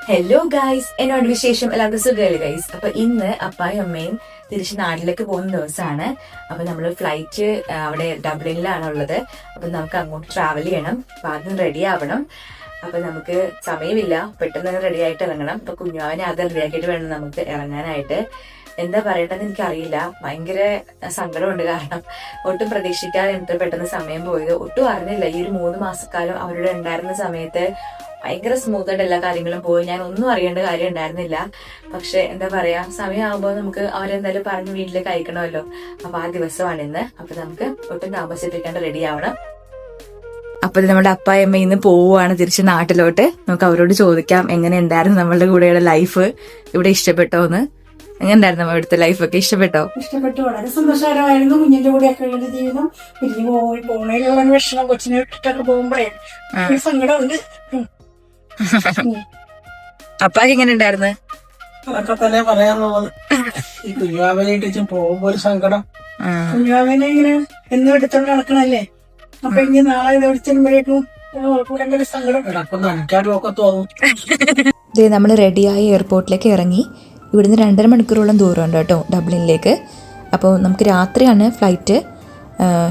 Hello guys, എന്നോട് വിശേഷം എല്ലാവർക്കും സുഖമല്ലേ ഗൈസ്. അപ്പൊ ഇന്ന് അപ്പായും അമ്മയും തിരിച്ച് നാട്ടിലേക്ക് പോകുന്ന ദിവസമാണ്. അപ്പൊ നമ്മള് ഫ്ലൈറ്റ് അവിടെ ഡബ്ലിനിലാണ് ഉള്ളത്. അപ്പൊ നമുക്ക് അങ്ങോട്ട് ട്രാവൽ ചെയ്യണം. അപ്പൊ ആദ്യം റെഡി ആവണം. അപ്പൊ നമുക്ക് സമയമില്ല, പെട്ടെന്ന് തന്നെ റെഡി ആയിട്ട് ഇറങ്ങണം. അപ്പൊ കുഞ്ഞാവിനെ ആദ്യം റെഡിയാക്കിയിട്ട് വേണം നമുക്ക് ഇറങ്ങാനായിട്ട്. എന്താ പറയേണ്ടതെന്ന് എനിക്കറിയില്ല. ഭയങ്കര സങ്കടമുണ്ട്. കാരണം ഒട്ടും പ്രതീക്ഷിക്കാതെ എത്ര പെട്ടെന്ന് സമയം പോയത്. ഒട്ടും അറിഞ്ഞില്ല. ഈ ഒരു 3 മാസക്കാലം അവരുടെ ഉണ്ടായിരുന്ന സമയത്ത് ഭയങ്കര സ്മൂത്ത് ആയിട്ട് എല്ലാ കാര്യങ്ങളും പോയി. ഞാൻ ഒന്നും അറിയേണ്ട കാര്യം ഉണ്ടായിരുന്നില്ല. പക്ഷെ എന്താ പറയാ, സമയമാകുമ്പോൾ നമുക്ക് അവരെന്തായാലും പറഞ്ഞ് വീട്ടിലേക്ക് അയക്കണമല്ലോ. അപ്പൊ ആ ദിവസമാണ് ഇന്ന്. അപ്പൊ നമുക്ക് ഒട്ടും താമസിപ്പിക്കാണ്ട് റെഡി ആവണം. അപ്പൊ നമ്മുടെ അപ്പായമ്മ ഇന്ന് പോവുകയാണ് തിരിച്ച് നാട്ടിലോട്ട്. നമുക്ക് അവരോട് ചോദിക്കാം എങ്ങനെ ഉണ്ടായിരുന്നു നമ്മളുടെ കൂടെയുള്ള ലൈഫ്, ഇവിടെ ഇഷ്ടപ്പെട്ടോന്ന്. എങ്ങനെ ഉണ്ടായിരുന്നു നമ്മുടെ ഇവിടുത്തെ ലൈഫൊക്കെ? ഇഷ്ടപ്പെട്ടോ? ഇഷ്ടപ്പെട്ടു. വളരെ സന്തോഷകരമായിരുന്നു. കുഞ്ഞിന്റെ കൂടെ ഒക്കെ ഉള്ള ജീവിതം. പിരിഞ്ഞു പോണേലുള്ള വിഷമം, കൊച്ചിനെ വിട്ടിട്ടൊക്കെ പോകുമ്പോഴേ സങ്കടമുണ്ട്. അപ്പാക്ക് എങ്ങനെ ഉണ്ടായിരുന്നു? അതൊക്കെ തന്നെ പറയാനുള്ളത്. ഈ കുഞ്ഞാവനായിട്ട് പോകുമ്പോ ഒരു സങ്കടം. കുഞ്ഞാവനെ ഇങ്ങനെ എന്നും എടുത്തോണ്ട് നടക്കണല്ലേ. അപ്പൊ ഇനി നാളെ ഇത് എടുത്തുമ്പോഴേക്കും കൂടെ ഒരു സങ്കടം കിടക്കുന്ന എനിക്കാരും ഒക്കെ തോന്നും. നമ്മൾ റെഡിയായി എയർപോർട്ടിലേക്ക് ഇറങ്ങി. ഇവിടുന്ന് 2.5 മണിക്കൂറോളം ദൂരമുണ്ട് കേട്ടോ ഡബ്ലിനിലേക്ക്. അപ്പോൾ നമുക്ക് രാത്രിയാണ് ഫ്ലൈറ്റ്.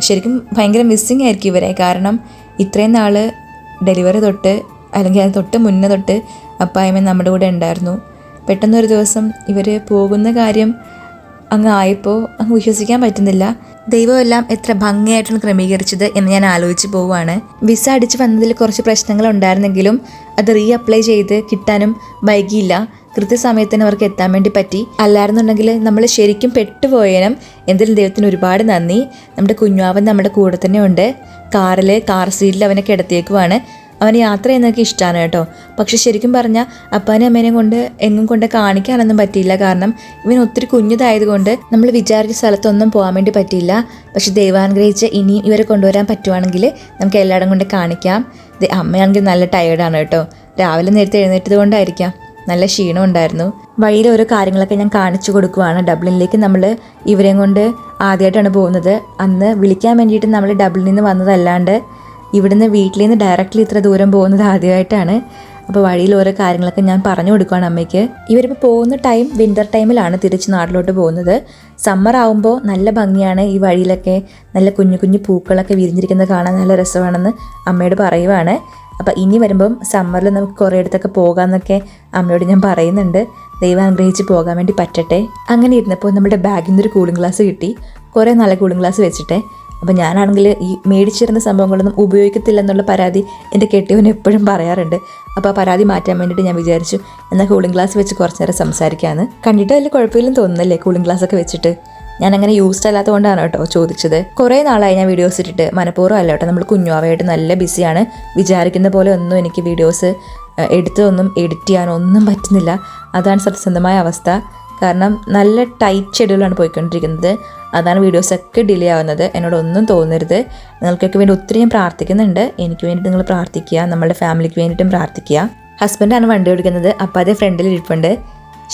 ശരിക്കും ഭയങ്കര മിസ്സിങ് ആയിരിക്കും ഇവരെ. കാരണം ഇത്രയും നാൾ ഡെലിവറി തൊട്ട് അല്ലെങ്കിൽ അത് തൊട്ട് മുന്നേ തൊട്ട് അപ്പായമ്മ നമ്മുടെ കൂടെ ഉണ്ടായിരുന്നു. പെട്ടെന്നൊരു ദിവസം ഇവർ പോകുന്ന കാര്യം അങ്ങ് ആയപ്പോൾ അങ്ങ് വിശ്വസിക്കാൻ പറ്റുന്നില്ല. ദൈവമെല്ലാം എത്ര ഭംഗിയായിട്ടാണ് ക്രമീകരിച്ചത് എന്ന് ഞാൻ ആലോചിച്ച് പോവുകയാണ്. വിസ അടിച്ച് വന്നതിൽ കുറച്ച് പ്രശ്നങ്ങൾ ഉണ്ടായിരുന്നെങ്കിലും അത് അപ്ലൈ ചെയ്ത് കിട്ടാനും വൈകിയില്ല. കൃത്യസമയത്തിന് അവർക്ക് എത്താൻ വേണ്ടി പറ്റി. അല്ലായിരുന്നുണ്ടെങ്കിൽ നമ്മൾ ശരിക്കും പെട്ടുപോയേനും. എന്തെങ്കിലും ദൈവത്തിന് ഒരുപാട് നന്ദി. നമ്മുടെ കുഞ്ഞാവൻ നമ്മുടെ കൂടെ തന്നെ ഉണ്ട്. കാർ സീറ്റിൽ അവനെ കിടത്തിയേക്കുവാണ്. അവന് യാത്ര ചെയ്യുന്നതൊക്കെ ഇഷ്ടമാണ് കേട്ടോ. പക്ഷെ ശരിക്കും പറഞ്ഞാൽ അപ്പാനും അമ്മേനെയും കൊണ്ട് എങ്ങും കൊണ്ട് കാണിക്കാനൊന്നും പറ്റിയില്ല. കാരണം ഇവൻ ഒത്തിരി കുഞ്ഞതായതുകൊണ്ട് നമ്മൾ വിചാരിച്ച സ്ഥലത്തൊന്നും പോകാൻ വേണ്ടി പറ്റിയില്ല. പക്ഷെ ദൈവാനുഗ്രഹിച്ച് ഇനിയും ഇവരെ കൊണ്ടുവരാൻ പറ്റുവാണെങ്കിൽ നമുക്ക് എല്ലായിടം കൊണ്ട് കാണിക്കാം. അമ്മയാണെങ്കിൽ നല്ല ടയേർഡാണ് കേട്ടോ. രാവിലെ നേരത്തെ എഴുന്നേറ്റത് കൊണ്ടായിരിക്കാം, നല്ല ക്ഷീണം ഉണ്ടായിരുന്നു. വഴിയിൽ ഓരോ കാര്യങ്ങളൊക്കെ ഞാൻ കാണിച്ചു കൊടുക്കുവാണ്. ഡബ്ലിനിലേക്ക് നമ്മൾ ഇവരെയും കൊണ്ട് ആദ്യമായിട്ടാണ് പോകുന്നത്. അന്ന് വിളിക്കാൻ വേണ്ടിയിട്ട് നമ്മൾ ഡബ്ലിനിൽ നിന്ന് വന്നതല്ലാണ്ട് ഇവിടുന്ന് വീട്ടിൽ നിന്ന് ഡയറക്റ്റ്ലി ഇത്ര ദൂരം പോകുന്നത് ആദ്യമായിട്ടാണ്. അപ്പോൾ വഴിയിൽ ഓരോ കാര്യങ്ങളൊക്കെ ഞാൻ പറഞ്ഞു കൊടുക്കുകയാണ് അമ്മയ്ക്ക്. ഇവരിപ്പോൾ പോകുന്ന ടൈം വിൻ്റർ ടൈമിലാണ് തിരിച്ച് നാട്ടിലോട്ട് പോകുന്നത്. സമ്മർ ആകുമ്പോൾ നല്ല ഭംഗിയാണ്. ഈ വഴിയിലൊക്കെ നല്ല കുഞ്ഞു കുഞ്ഞു പൂക്കളൊക്കെ വിരിഞ്ഞിരിക്കുന്നത് കാണാൻ നല്ല രസമാണെന്ന് അമ്മയോട് പറയുവാണ്. അപ്പം ഇനി വരുമ്പം സമ്മറിൽ നമുക്ക് കുറേ ഇടത്തൊക്കെ പോകാമെന്നൊക്കെ അമ്മയോട് ഞാൻ പറയുന്നുണ്ട്. ദൈവം അനുഗ്രഹിച്ച് പോകാൻ വേണ്ടി പറ്റട്ടെ. അങ്ങനെ ഇരുന്നപ്പോൾ നമ്മുടെ ബാഗിൽ നിന്നൊരു കൂളിംഗ് ഗ്ലാസ് കിട്ടി. കുറേ നല്ല കൂളിംഗ് ഗ്ലാസ് വെച്ചിട്ട്. അപ്പം ഞാനാണെങ്കിൽ ഈ മേടിച്ചിരുന്ന സംഭവങ്ങളൊന്നും ഉപയോഗിക്കത്തില്ല എന്നുള്ള പരാതി എൻ്റെ കെട്ടിയവൻ എപ്പോഴും പറയാറുണ്ട്. അപ്പോൾ ആ പരാതി മാറ്റാൻ വേണ്ടിയിട്ട് ഞാൻ വിചാരിച്ചു എന്നാൽ കൂളിംഗ് ഗ്ലാസ് വെച്ച് കുറച്ച് നേരം സംസാരിക്കാമെന്ന്. കണ്ടിട്ട് വലിയ കുഴപ്പമില്ലെന്ന് തോന്നുന്നല്ലേ കൂളിംഗ് ഗ്ലാസ് ഒക്കെ വെച്ചിട്ട്? ഞാൻ അങ്ങനെ യൂസ്ഡ് അല്ലാത്തതുകൊണ്ടാണ് കേട്ടോ ചോദിച്ചത്. കുറേ നാളായി ഞാൻ വീഡിയോസ് ഇട്ടിട്ട്. മനഃപൂർവ്വം അല്ല കേട്ടോ. നമ്മൾ കുഞ്ഞുവാവായിട്ട് നല്ല ബിസിയാണ്. വിചാരിക്കുന്ന പോലെ ഒന്നും എനിക്ക് വീഡിയോസ് എടുത്തൊന്നും എഡിറ്റ് ചെയ്യാനൊന്നും പറ്റുന്നില്ല. അതാണ് സത്യസന്ധമായ അവസ്ഥ. കാരണം നല്ല ടൈറ്റ് ഷെഡ്യൂളാണ് പോയിക്കൊണ്ടിരിക്കുന്നത്. അതാണ് വീഡിയോസൊക്കെ ഡിലേ ആവുന്നത്. എന്നോടൊന്നും തോന്നരുത്. നിങ്ങൾക്കൊക്കെ വേണ്ടി ഒത്തിരി ഞാൻ പ്രാർത്ഥിക്കുന്നുണ്ട്. എനിക്ക് വേണ്ടിയിട്ട് നിങ്ങൾ പ്രാർത്ഥിക്കുക, നമ്മളുടെ ഫാമിലിക്ക് വേണ്ടിയിട്ടും പ്രാർത്ഥിക്കുക. ഹസ്ബൻഡാണ് വണ്ടി ഓടിക്കുന്നത്. അപ്പം അതേ ഫ്രണ്ടിൽ ഇരിപ്പുണ്ട്.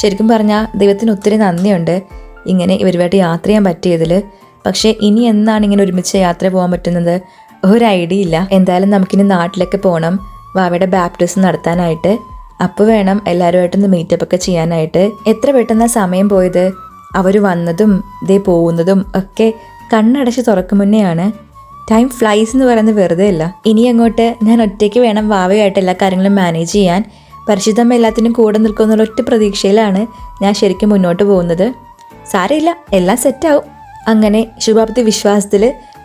ശരിക്കും പറഞ്ഞാൽ ദൈവത്തിന് ഒത്തിരി നന്ദിയുണ്ട് ഇങ്ങനെ ഇവരുമായിട്ട് യാത്ര ചെയ്യാൻ പറ്റിയതിൽ. പക്ഷേ ഇനി എന്നാണ് ഇങ്ങനെ ഒരുമിച്ച് യാത്ര പോകാൻ പറ്റുന്നത് ഒരു ഐഡിയ ഇല്ല. എന്തായാലും നമുക്കിനി നാട്ടിലൊക്കെ പോകണം, വാവയുടെ ബാപ്റ്റിസം നടത്താനായിട്ട്. അപ്പോൾ വേണം എല്ലാവരുമായിട്ടൊന്ന് മീറ്റപ്പ് ഒക്കെ ചെയ്യാനായിട്ട്. എത്ര പെട്ടെന്ന് സമയം പോയത്. അവർ വന്നതും ദേ പോകുന്നതും ഒക്കെ കണ്ണടച്ച് തുറക്കും മുന്നെയാണ്. ടൈം ഫ്ലൈസ് എന്ന് പറയുന്നത് വെറുതെ അല്ല. ഇനി അങ്ങോട്ട് ഞാൻ ഒറ്റയ്ക്ക് വേണം വാവയായിട്ട് എല്ലാ കാര്യങ്ങളും മാനേജ് ചെയ്യാൻ. പരിശുദ്ധമ്മ എല്ലാത്തിനും കൂടെ നിൽക്കുമെന്നുള്ള ഒറ്റ പ്രതീക്ഷയിലാണ് ഞാൻ ശരിക്കും മുന്നോട്ട് പോകുന്നത്. സാരമില്ല, എല്ലാം സെറ്റാവും. അങ്ങനെ ശുഭാപ്തി വിശ്വാസത്തിൽ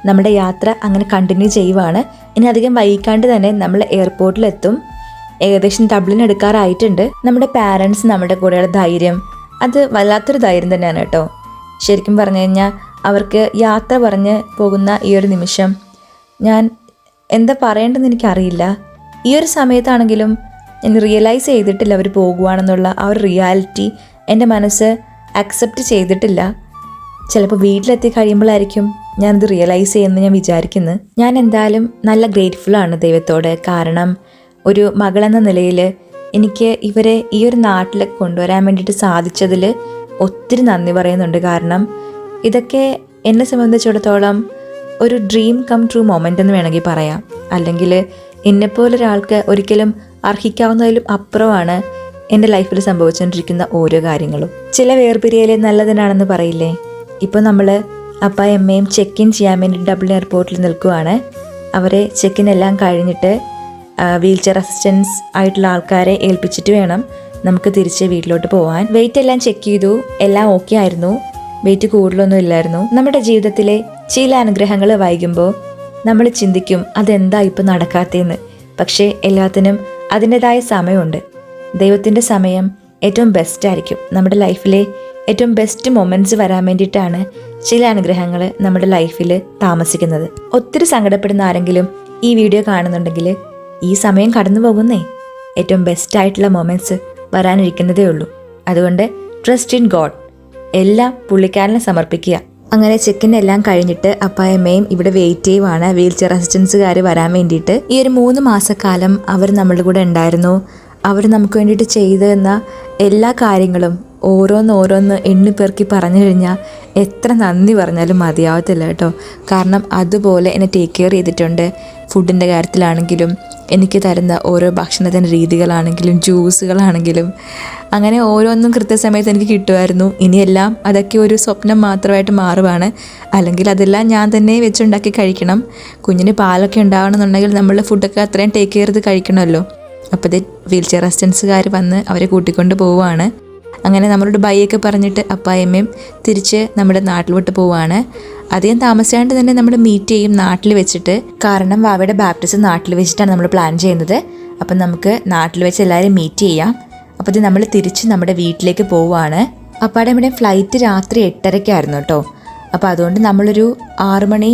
നമ്മുടെ യാത്ര അങ്ങനെ കണ്ടിന്യൂ ചെയ്യുവാണ്. ഇനി അധികം വൈകാണ്ട് തന്നെ നമ്മൾ എയർപോർട്ടിലെത്തും. ഏകദേശം ഡബ്ലിൻ എടുക്കാറായിട്ടുണ്ട്. നമ്മുടെ പാരൻസ് നമ്മുടെ കൂടെയുള്ള ധൈര്യം, അത് വല്ലാത്തൊരു ധൈര്യം തന്നെയാണ് കേട്ടോ. ശരിക്കും പറഞ്ഞു കഴിഞ്ഞാൽ അവർക്ക് യാത്ര പറഞ്ഞ് പോകുന്ന ഈ ഒരു നിമിഷം ഞാൻ എന്താ പറയേണ്ടതെന്ന് എനിക്കറിയില്ല. ഈ ഒരു സമയത്താണെങ്കിലും ഞാൻ റിയലൈസ് ചെയ്തിട്ടില്ല അവർ പോകുവാണെന്നുള്ള ആ ഒരു റിയാലിറ്റി എൻ്റെ മനസ്സ് അക്സെപ്റ്റ് ചെയ്തിട്ടില്ല. ചിലപ്പോൾ വീട്ടിലെത്തി കഴിയുമ്പോഴായിരിക്കും ഞാനത് റിയലൈസ് ചെയ്യുമെന്ന് ഞാൻ വിചാരിക്കുന്നു. ഞാൻ എന്തായാലും നല്ല ഗ്രേറ്റ്ഫുള്ളാണ് ദൈവത്തോട്. കാരണം ഒരു മകളെന്ന നിലയിൽ എനിക്ക് ഇവരെ ഈ ഒരു നാട്ടിലേക്ക് കൊണ്ടുവരാൻ വേണ്ടിയിട്ട് സാധിച്ചതിൽ ഒത്തിരി നന്ദി പറയുന്നുണ്ട്. കാരണം ഇതൊക്കെ എന്നെ സംബന്ധിച്ചിടത്തോളം ഒരു ഡ്രീം കം ട്രൂ മൊമെൻ്റ് എന്ന് വേണമെങ്കിൽ പറയാം. അല്ലെങ്കിൽ എന്നെപ്പോലൊരാൾക്ക് ഒരിക്കലും അർഹിക്കാവുന്നതിലും അപ്പുറമാണ് എൻ്റെ ലൈഫിൽ സംഭവിച്ചുകൊണ്ടിരിക്കുന്ന ഓരോ കാര്യങ്ങളും. ചില വേർപിരിയൽ നല്ലതിനാണെന്ന് പറയില്ലേ. ഇപ്പോൾ നമ്മൾ അപ്പായും അമ്മയും ചെക്ക് ഇൻ ചെയ്യാൻ വേണ്ടി ഡബ്ലിൻ എയർപോർട്ടിൽ നിൽക്കുവാണ്. അവരെ ചെക്ക് ഇൻ എല്ലാം കഴിഞ്ഞിട്ട് വീൽ ചെയർ അസിസ്റ്റൻസ് ആയിട്ടുള്ള ആൾക്കാരെ ഏൽപ്പിച്ചിട്ട് വേണം നമുക്ക് തിരിച്ച് വീട്ടിലോട്ട് പോകാൻ. വെയിറ്റ് എല്ലാം ചെക്ക് ചെയ്തു, എല്ലാം ഓക്കെ ആയിരുന്നു. വെയിറ്റ് കൂടുതലൊന്നും ഇല്ലായിരുന്നു. നമ്മുടെ ജീവിതത്തിലെ ചില അനുഗ്രഹങ്ങൾ വൈകുമ്പോൾ നമ്മൾ ചിന്തിക്കും അതെന്താ ഇപ്പം നടക്കാത്തതെന്ന്. പക്ഷേ എല്ലാത്തിനും അതിൻ്റെതായ സമയമുണ്ട്. ദൈവത്തിൻ്റെ സമയം ഏറ്റവും ബെസ്റ്റ് ആയിരിക്കും. നമ്മുടെ ലൈഫിലെ ഏറ്റവും ബെസ്റ്റ് മൊമെൻറ്റ്സ് വരാൻ വേണ്ടിയിട്ടാണ് ചില അനുഗ്രഹങ്ങൾ നമ്മുടെ ലൈഫിൽ താമസിക്കുന്നത്. ഒത്തിരി സങ്കടപ്പെടുന്ന ആരെങ്കിലും ഈ വീഡിയോ കാണുന്നുണ്ടെങ്കിൽ ഈ സമയം കടന്നു പോകുന്നേ, ഏറ്റവും ബെസ്റ്റ് ആയിട്ടുള്ള മൊമെൻറ്റ്സ് വരാനിരിക്കുന്നതേ ഉള്ളൂ. അതുകൊണ്ട് ട്രസ്റ്റ് ഇൻ ഗോഡ്, എല്ലാം പുള്ളിക്കാരനെ സമർപ്പിക്കുക. അങ്ങനെ ചെക്കിൻ എല്ലാം കഴിഞ്ഞിട്ട് അപ്പായമ്മയും ഇവിടെ വെയിറ്റ് ചെയ്യുവാണ് വീൽ ചെയർ അസിസ്റ്റൻസുകാർ വരാൻ വേണ്ടിയിട്ട്. ഈ ഒരു 3 മാസക്കാലം അവർ നമ്മളുടെ കൂടെ ഉണ്ടായിരുന്നു. അവർ നമുക്ക് വേണ്ടിയിട്ട് ചെയ്തു തന്ന എല്ലാ കാര്യങ്ങളും ഓരോന്ന് എണ്ണിപ്പെറുക്കി പറഞ്ഞു കഴിഞ്ഞാൽ എത്ര നന്ദി പറഞ്ഞാലും മതിയാവത്തില്ല കേട്ടോ. കാരണം അതുപോലെ എന്നെ ടേക്ക് കെയർ ചെയ്തിട്ടുണ്ട്. ഫുഡിൻ്റെ കാര്യത്തിലാണെങ്കിലും എനിക്ക് തരുന്ന ഓരോ ഭക്ഷണത്തിൻ്റെ രീതികളാണെങ്കിലും ജ്യൂസുകളാണെങ്കിലും അങ്ങനെ ഓരോന്നും കൃത്യസമയത്ത് എനിക്ക് കിട്ടുമായിരുന്നു. ഇനിയെല്ലാം അതൊക്കെ ഒരു സ്വപ്നം മാത്രമായിട്ട് മാറുവാണ്. അല്ലെങ്കിൽ അതെല്ലാം ഞാൻ തന്നെ വെച്ചുണ്ടാക്കി കഴിക്കണം. കുഞ്ഞിന് പാലൊക്കെ ഉണ്ടാവണമെന്നുണ്ടെങ്കിൽ നമ്മൾ ഫുഡൊക്കെ അത്രയും ടേക്ക് കെയർ ചെയ്ത് കഴിക്കണമല്ലോ. അപ്പോൾ ഇത് വീൽ ചെയർ അസിസ്റ്റൻസുകാർ വന്ന് അവരെ കൂട്ടിക്കൊണ്ട് പോവുകയാണ്. അങ്ങനെ നമ്മളോട് ബൈയൊക്കെ പറഞ്ഞിട്ട് അപ്പായമ്മയും തിരിച്ച് നമ്മുടെ നാട്ടിലോട്ട് പോവുകയാണ്. അധികം താമസിയാണ്ട് തന്നെ നമ്മൾ മീറ്റ് ചെയ്യും നാട്ടിൽ വെച്ചിട്ട്. കാരണം വാവയുടെ ബാപ്റ്റിസം നാട്ടിൽ വെച്ചിട്ടാണ് നമ്മൾ പ്ലാൻ ചെയ്യുന്നത്. അപ്പം നമുക്ക് നാട്ടിൽ വെച്ച് എല്ലാവരും മീറ്റ് ചെയ്യാം. അപ്പോൾ ഇത് നമ്മൾ തിരിച്ച് നമ്മുടെ വീട്ടിലേക്ക് പോവുകയാണ്. അപ്പാടെ ഇവിടെ ഫ്ലൈറ്റ് രാത്രി 8:30 കേട്ടോ. അപ്പോൾ അതുകൊണ്ട് നമ്മളൊരു 6 മണി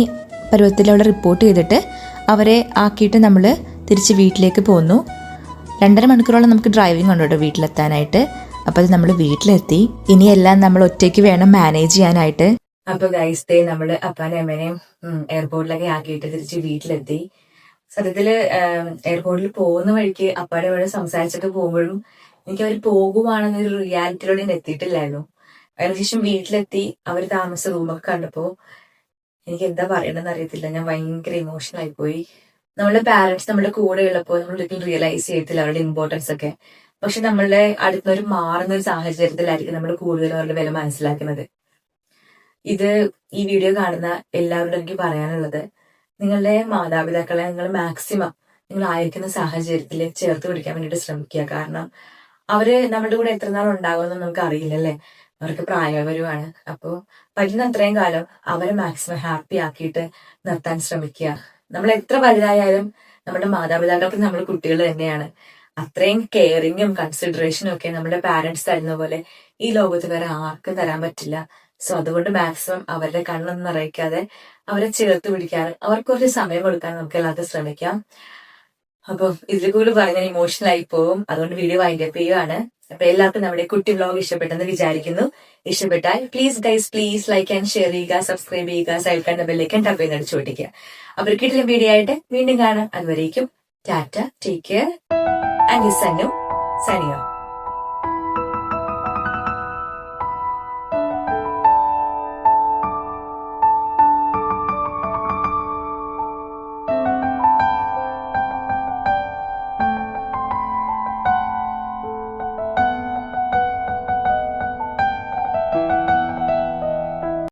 പരുവത്തിലവിടെ റിപ്പോർട്ട് ചെയ്തിട്ട് അവരെ ആക്കിയിട്ട് നമ്മൾ തിരിച്ച് വീട്ടിലേക്ക് പോന്നു. 2.5 മണിക്കൂറോളം നമുക്ക് ഡ്രൈവിംഗ് ഉണ്ട് കേട്ടോ വീട്ടിലെത്താനായിട്ട്. അപ്പോൾ അത് നമ്മൾ വീട്ടിലെത്തി. ഇനിയെല്ലാം നമ്മൾ ഒറ്റയ്ക്ക് വേണം മാനേജ് ചെയ്യാനായിട്ട്. അപ്പോൾ ഗൈസ് ഡേ നമ്മൾ അപ്പാനെ അമ്മേനെയും എയർപോർട്ടിലൊക്കെ ആക്കിയിട്ട് തിരിച്ച് വീട്ടിലെത്തി. സത്യത്തില് എയർപോർട്ടിൽ പോകുന്ന വഴിക്ക് അപ്പാടെ വഴി സംസാരിച്ചൊക്കെ പോകുമ്പോഴും എനിക്ക് അവർ പോകുവാണെന്നൊരു റിയാലിറ്റിയിലൂടെ ഞാൻ എത്തിയിട്ടില്ലായിരുന്നു. അതിനുശേഷം വീട്ടിലെത്തി അവർ താമസ റൂമൊക്കെ കണ്ടപ്പോൾ എനിക്ക് എന്താ പറയണമെന്ന് അറിയത്തില്ല. ഞാൻ ഭയങ്കര ഇമോഷണൽ ആയിപ്പോയി. നമ്മുടെ പാരന്റ്സ് നമ്മുടെ കൂടെ ഉള്ളപ്പോൾ നമ്മൾ ഒരിക്കലും റിയലൈസ് ചെയ്യത്തില്ല അവരുടെ ഇമ്പോർട്ടൻസ് ഒക്കെ. പക്ഷെ നമ്മളുടെ അടുത്തൊരു മാറുന്ന ഒരു സാഹചര്യത്തിലായിരിക്കും നമ്മൾ കൂടുതലും അവരുടെ വില മനസ്സിലാക്കുന്നത്. ഇത് ഈ വീഡിയോ കാണുന്ന എല്ലാവരോടും എനിക്ക് പറയാനുള്ളത്, നിങ്ങളുടെ മാതാപിതാക്കളെ നിങ്ങൾ മാക്സിമം നിങ്ങൾ ആയിരിക്കുന്ന സാഹചര്യത്തിൽ ചേർത്ത് പിടിക്കാൻ വേണ്ടിയിട്ട് ശ്രമിക്കുക. കാരണം അവര് നമ്മുടെ കൂടെ എത്ര നാൾ ഉണ്ടാകുമെന്ന് നമുക്ക് അറിയില്ലല്ലേ. അവർക്ക് പ്രായപരമാണ്. അപ്പോൾ പറ്റുന്ന അത്രയും കാലം അവരെ മാക്സിമം ഹാപ്പി ആക്കിയിട്ട് നിർത്താൻ ശ്രമിക്കുക. നമ്മൾ എത്ര വലുതായാലും നമ്മുടെ മാതാപിതാക്കൾക്ക് നമ്മൾ കുട്ടികൾ തന്നെയാണ്. അത്രയും കെയറിങ്ങും കൺസിഡറേഷനും ഒക്കെ നമ്മുടെ പാരന്റ്സ് തരുന്ന പോലെ ഈ ലോകത്ത് വേറെ ആർക്കും തരാൻ പറ്റില്ല. സോ അതുകൊണ്ട് മാക്സിമം അവരുടെ കണ്ണൊന്നും നിറയ്ക്കാതെ അവരെ ചേർത്ത് പിടിക്കാൻ, അവർക്ക് കുറച്ച് സമയം കൊടുക്കാൻ നമുക്ക് എല്ലാവർക്കും ശ്രമിക്കാം. അപ്പം ഇതിൽ കൂടുതൽ പറഞ്ഞാൽ ഇമോഷണൽ ആയി പോകും. അതുകൊണ്ട് വീഡിയോ വൈൻഡ് അപ്പ് ചെയ്യുകയാണ്. അപ്പൊ എല്ലാവർക്കും നമ്മുടെ കുട്ടി വ്ലോഗ് ഇഷ്ടപ്പെട്ടെന്ന് വിചാരിക്കുന്നു. ഇഷ്ടപ്പെട്ടാൽ പ്ലീസ് ലൈക്ക് ആൻഡ് ഷെയർ ചെയ്യുക, സബ്സ്ക്രൈബ് ചെയ്യുക, സൈഡ് കണ്ട ബെല്ലൈക്കൻ ടപ്പ് ചെയ്ത് അടിച്ചു പൊട്ടിക്കുക. അപ്പോൾ കിട്ടിയ വീഡിയോ ആയിട്ട് വീണ്ടും കാണാം. അതുവരേക്കും tata, take care, and Sannu Sania.